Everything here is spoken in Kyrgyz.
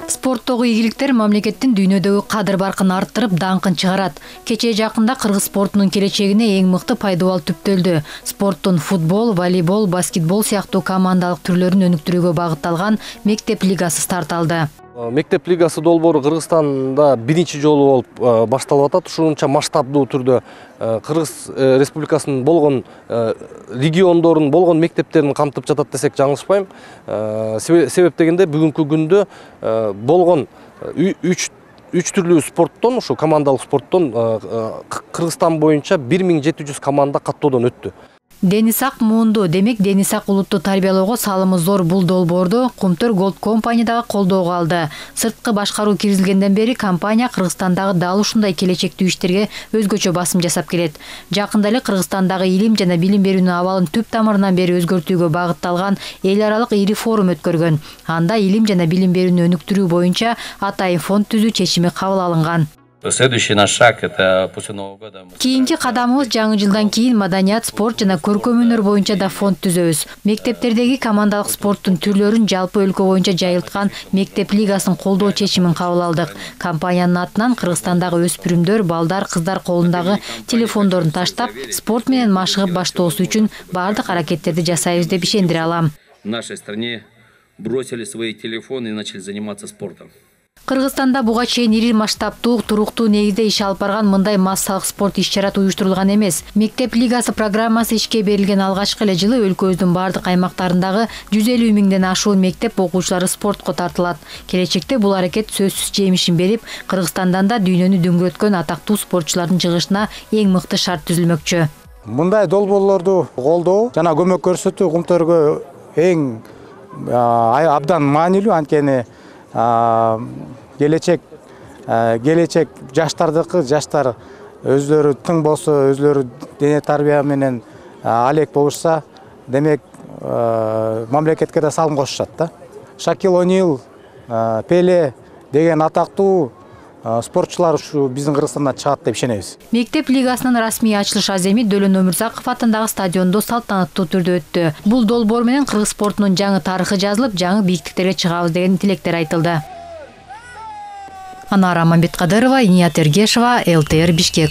Спорттогу ийгиликтер мамлекеттин дүйнөдөгү кадыр баркын арттырып, даңкын чыгарат. Кечээ жакында кыргыз спортунун келечегине эң мыкты пайдабал түптөлдү. Спорттун футбол, волейбол, баскетбол сыяктуу командалык түрлөрүн өнүктүрүүгө багытталган мектеп лигасы старт алды. Мектеп лигасы долбоору Кыргызстанда биринчи жолу болуп башталып атат. Ушунча масштабдуу түрдө Кыргыз Республикасынын болгон региондорунун болгон мектептерин камтып жатат десек жаңылышпайм. Себеп дегенде бүгүнкү күндө болгон 3 түрлүү спорттон, ушу командалык спорттон Кыргызстан боюнча 1700 команда каттоодон өттү. Денис Ак муунду, демек Денис Ак улутту тарбиялоого салымы зор бул долбоорду Кумтөр Голд компания дагы колдоого алды. Сырткы башкаруу киргизилгенден бери компания Кыргызстандагы дал ушундай келечектүү иштерге өзгөчө басым жасап келет. Жакында эле Кыргызстандагы илим жана билим берүүнүн абалын түп тамырынан бери өзгөртүүгө багытталган эл аралык ири форум өткөргөн. Анда илим жана билим берүүнү өнүктүрүү боюнча атайын фонд түзүү чечими кабыл алынган. Следующий наш шаг это после Нового года. Кийинки кадамыбыз жаңы жылдан кийин маданият, спорт жана көркөм өнөр боюнча да фонд түзөбүз. Мектептердеги командалык спорттун түрлөрүн жалпы өлкө боюнча жайылткан мектеп лигасын колдоо чечимин кабыл алдык. Компаниянын атынан Кыргызстандагы өспүрүмдөр, балдар, кыздар колундагы телефондорун таштап, спорт менен машыгып баштоосу үчүн бардык аракеттерди жасайбыз деп ишендире алам. В нашей стране бросили свои телефоны и начали заниматься спортом. Кыргызстанда буга чейин ири масштабтуу, туруктуу негизде иш алып барган мындай массалык спорт иш-чарат уюштурулган эмес. Мектеп лигасы программасы ишке берилген алгачкы эле жылы өлкөбүздүн бардык аймактарындагы 150 миңден ашуун мектеп окуучулары спортко тартылат. Келечекте бул аракет сөзсүз жемишин берип, Кыргызстандан да дүйнөнү дүңгүрөткөн атактуу спортчулардын жыгышына эң мыкты шарт түзүлмөкчү. Мындай долбоорлорду колдоо жана көмөк көрсөтүү Кумтөргө эң абдан маанилүү, анткени келечек жаштар өзлөрү тың болсо, өзлөрү дене тарбия менен алек болушса, демек мамлекетке да салым кошушат да. Шакил О'Нил, Пеле деген атактуу спортчулар ушу биздин Кыргызстандан чыгат деп ишенебиз. Мектеп лигасынын расмий ачылыш аземи Дөлөн Өмүрзаков атындагы стадиондо салтанаттуу түрдө өттү. Бул долбоор менен кыргыз спортунун жаңы тарыхы жазылып, жаңы бийиктиктерге чыгабыз деген тилектер айтылды. Анара Мамбеткадырова, Иният Эргешова, ЛТР Бишкек.